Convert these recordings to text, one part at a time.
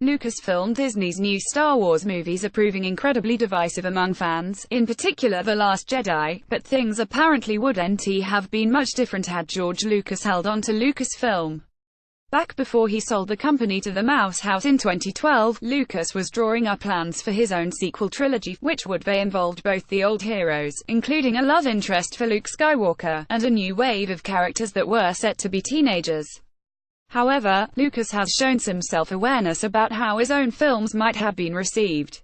Lucasfilm Disney's new Star Wars movies are proving incredibly divisive among fans, in particular The Last Jedi, but things apparently wouldn't have been much different had George Lucas held on to Lucasfilm. Back before he sold the company to the Mouse House in 2012, Lucas was drawing up plans for his own sequel trilogy, which would have involved both the old heroes, including a love interest for Luke Skywalker, and a new wave of characters that were set to be teenagers. However, Lucas has shown some self-awareness about how his own films might have been received.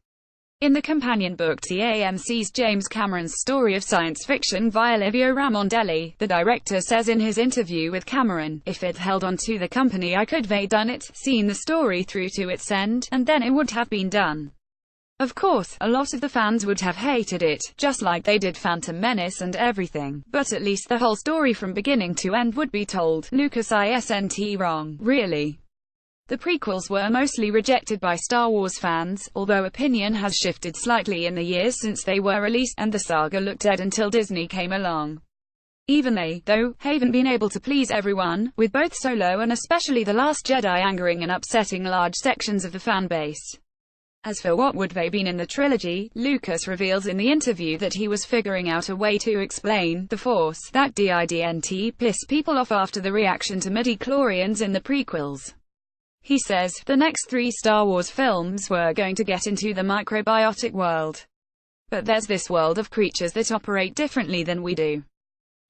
In the companion book to AMC's James Cameron's story of science fiction via Livio Ramondelli, the director says in his interview with Cameron, "If it held on to the company I could have done it, seen the story through to its end, and then it would have been done. Of course, a lot of the fans would have hated it, just like they did Phantom Menace and everything, but at least the whole story from beginning to end would be told." Lucas isn't wrong, really. The prequels were mostly rejected by Star Wars fans, although opinion has shifted slightly in the years since they were released, and the saga looked dead until Disney came along. Even they, though, haven't been able to please everyone, with both Solo and especially The Last Jedi angering and upsetting large sections of the fan base. As for what would have been in the trilogy, Lucas reveals in the interview that he was figuring out a way to explain the Force that didn't piss people off after the reaction to midichlorians in the prequels. He says, "The next 3 Star Wars films were going to get into the microbiotic world. But there's this world of creatures that operate differently than we do.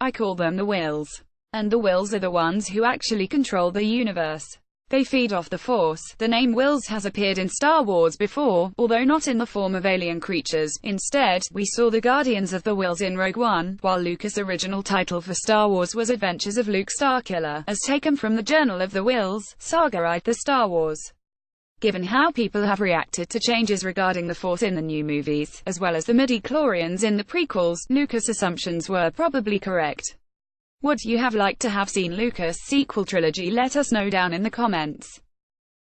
I call them the Whills. And the Whills are the ones who actually control the universe. They feed off the Force." The name Whills has appeared in Star Wars before, although not in the form of alien creatures. Instead, we saw the Guardians of the Whills in Rogue One, while Lucas' original title for Star Wars was Adventures of Luke Starkiller, as taken from the Journal of the Whills, Saga The Star Wars. Given how people have reacted to changes regarding the Force in the new movies, as well as the midichlorians in the prequels, Lucas' assumptions were probably correct. Would you have liked to have seen Lucas' sequel trilogy? Let us know down in the comments.